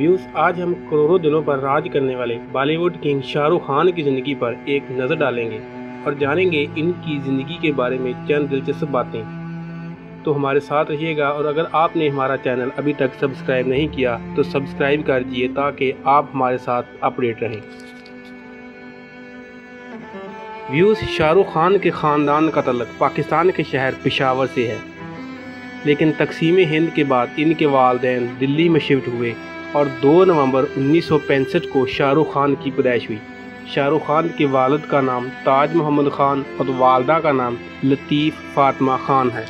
Views आज हम करोड़ों दिलों पर राज करने वाले बॉलीवुड किंग शाहरुख खान की ज़िंदगी पर एक नज़र डालेंगे और जानेंगे इनकी ज़िंदगी के बारे में चंद दिलचस्प बातें। तो हमारे साथ रहिएगा और अगर आपने हमारा चैनल अभी तक सब्सक्राइब नहीं किया तो सब्सक्राइब कर दीजिए ताकि आप हमारे साथ अपडेट रहें। व्यूज शाहरुख खान के ख़ानदान का तल्लुक़ पाकिस्तान के शहर पेशावर से है, लेकिन तकसीम हिंद के बाद इनके वालिदैन दिल्ली में शिफ्ट हुए और 2 नवंबर 1965 को शाहरुख खान की पैदाइश हुई। शाहरुख खान के वालिद का नाम ताज मोहम्मद खान और वालदा का नाम लतीफ़ फ़ातिमा खान है।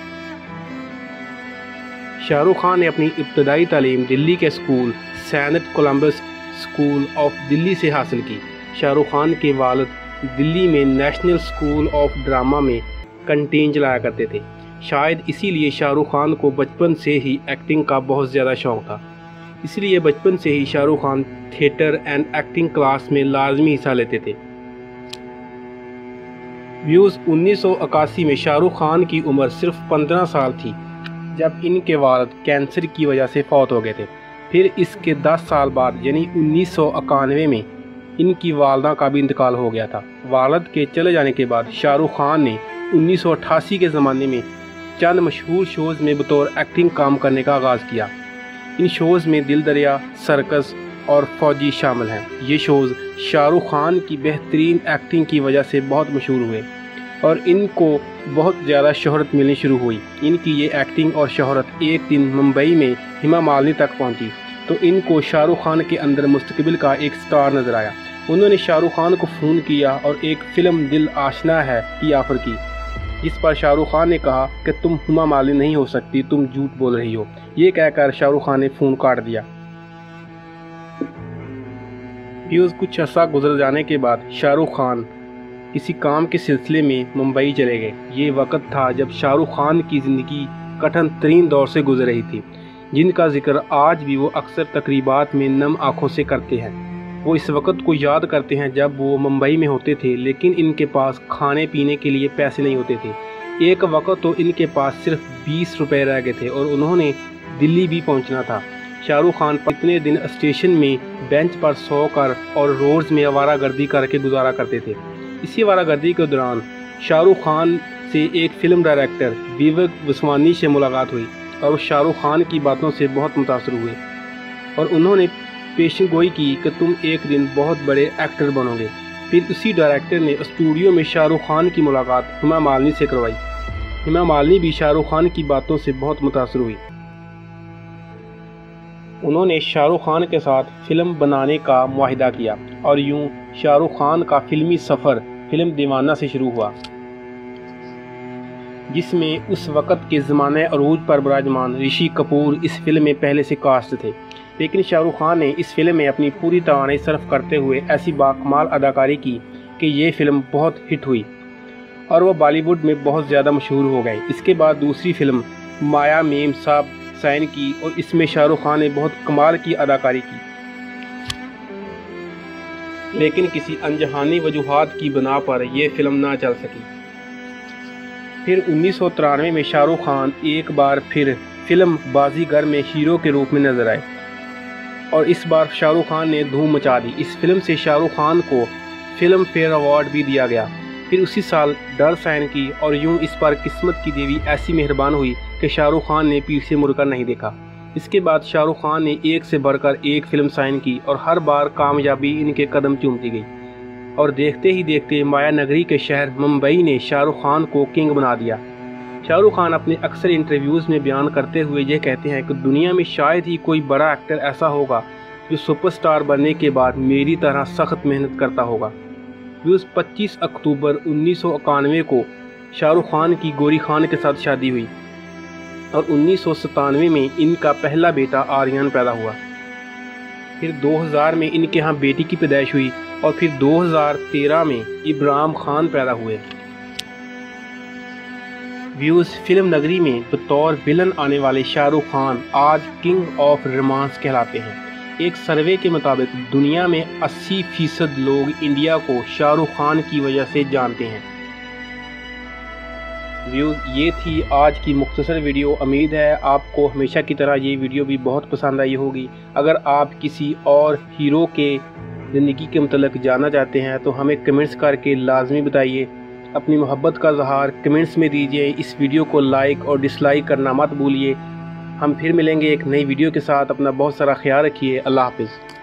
शाहरुख खान ने अपनी इब्तदाई तालीम दिल्ली के school Saint Columbus school of Delhi से हासिल की। शाहरुख खान के वालिद दिल्ली में नेशनल स्कूल ऑफ ड्रामा में कंटीन चलाया करते थे। शायद इसीलिए शाहरुख खान को बचपन से ही एक्टिंग का बहुत ज़्यादा शौक़ था, इसलिए बचपन से ही Shahrukh Khan theatre and acting class में लाजमी हिस्सा लेते थे। व्यूज़ 1981 में शाहरुख खान की उम्र सिर्फ 15 साल थी जब इनके वालिद कैंसर की वजह से फौत हो गए थे। फिर इसके 10 साल बाद यानी 1991 में इनकी वालदा का भी इंतकाल हो गया था। वालिद के चले जाने के बाद शाहरुख खान ने 1988 के ज़माने में चंद मशहूर शोज़ में बतौर एक्टिंग काम करने का आगाज़ किया। इन शोज़ में दिल दरिया, सर्कस और फौजी शामिल हैं। ये शोज़ शाहरुख खान की बेहतरीन एक्टिंग की वजह से बहुत मशहूर हुए और इनको बहुत ज़्यादा शोहरत मिलनी शुरू हुई। इनकी ये एक्टिंग और शोहरत एक दिन मुंबई में हेमा मालिनी तक पहुंची तो इनको शाहरुख खान के अंदर मुस्तकबिल का एक स्टार नज़र आया। उन्होंने शाहरुख खान को फ़ोन किया और एक फ़िल्म दिल आशना है की ऑफ़र की, जिस पर शाहरुख खान ने कहा कि तुम हेमा मालिनी नहीं हो सकती, तुम झूठ बोल रही हो। ये कहकर शाहरुख खान ने फ़ोन काट दिया। व्यूज़ कुछ अर्सा गुजर जाने के बाद शाहरुख खान किसी काम के सिलसिले में मुंबई चले गए। ये वक्त था जब शाहरुख खान की ज़िंदगी कठिन तरीन दौर से गुजर रही थी, जिनका जिक्र आज भी वो अक्सर तकरीबात में नम आँखों से करते हैं। वो इस वक्त को याद करते हैं जब वो मुंबई में होते थे, लेकिन इनके पास खाने पीने के लिए पैसे नहीं होते थे। एक वक्त तो इनके पास सिर्फ 20 रुपए रह गए थे और उन्होंने दिल्ली भी पहुंचना था। शाहरुख खान इतने दिन स्टेशन में बेंच पर सोकर और रोड्स में आवारागर्दी करके गुजारा करते थे। इसी आवारागर्दी के दौरान शाहरुख खान से एक फ़िल्म डायरेक्टर विवेक वसवानी से मुलाकात हुई और वो शाहरुख खान की बातों से बहुत मुतासर हुए और उन्होंने पेशन गोई की कि तुम एक दिन बहुत बड़े एक्टर बनोगे। फिर उसी डायरेक्टर ने स्टूडियो में शाहरुख खान की मुलाकात हेमा मालिनी से करवाई। हेमा मालिनी भी शाहरुख खान की बातों से बहुत मुतासर हुई। उन्होंने शाहरुख खान के साथ फिल्म बनाने का मुआहिदा किया और यूं शाहरुख खान का फिल्मी सफ़र फिल्म दीवाना से शुरू हुआ, जिसमें उस वक़्त के ज़माने अरूज पर विराजमान ऋषि कपूर इस फिल्म में पहले से कास्ट थे। लेकिन शाहरुख खान ने इस फिल्म में अपनी पूरी तवानाई सर्फ करते हुए ऐसी बाकमाल अदाकारी की कि ये फिल्म बहुत हिट हुई और वह बॉलीवुड में बहुत ज़्यादा मशहूर हो गए। इसके बाद दूसरी फिल्म माया मेम साहब साइन की और इसमें शाहरुख खान ने बहुत कमाल की अदाकारी की, लेकिन किसी अनजहानी वजूहात की बिना पर यह फिल्म ना चल सकी। फिर 1993 में शाहरुख खान एक बार फिर फिल्म बाजीगर में हीरो के रूप में नजर आए और इस बार शाहरुख खान ने धूम मचा दी। इस फिल्म से शाहरुख खान को फिल्म फेयर अवार्ड भी दिया गया। फिर उसी साल डर साइन की और यूं इस पर किस्मत की देवी ऐसी मेहरबान हुई कि शाहरुख खान ने पीछे मुड़कर नहीं देखा। इसके बाद शाहरुख खान ने एक से बढ़कर एक फिल्म साइन की और हर बार कामयाबी इनके कदम चूमती गई और देखते ही देखते माया नगरी के शहर मुंबई ने शाहरुख खान को किंग बना दिया। शाहरुख खान अपने अक्सर इंटरव्यूज़ में बयान करते हुए ये कहते हैं कि दुनिया में शायद ही कोई बड़ा एक्टर ऐसा होगा जो सुपरस्टार बनने के बाद मेरी तरह सख्त मेहनत करता होगा। 25 अक्टूबर 1991 को शाहरुख खान की गौरी खान के साथ शादी हुई और 1997 में इनका पहला बेटा आर्यन पैदा हुआ। फिर 2000 में इनके यहाँ बेटी की पैदाइश हुई और फिर 2013 में इब्राहिम खान पैदा हुए। व्यूज़ फिल्म नगरी में बतौर विलन आने वाले शाहरुख खान आज किंग ऑफ रोमांस कहलाते हैं। एक सर्वे के मुताबिक दुनिया में 80% लोग इंडिया को शाहरुख खान की वजह से जानते हैं। व्यूज़ ये थी आज की मुख्तसर वीडियो। उम्मीद है आपको हमेशा की तरह ये वीडियो भी बहुत पसंद आई होगी। अगर आप किसी और हीरो के ज़िंदगी के मतलब जानना चाहते हैं तो हमें कमेंट्स करके लाजमी बताइए। अपनी मोहब्बत का इज़हार कमेंट्स में दीजिए। इस वीडियो को लाइक और डिसलाइक करना मत भूलिए। हम फिर मिलेंगे एक नई वीडियो के साथ। अपना बहुत सारा ख्याल रखिए। अल्लाह हाफ़िज़।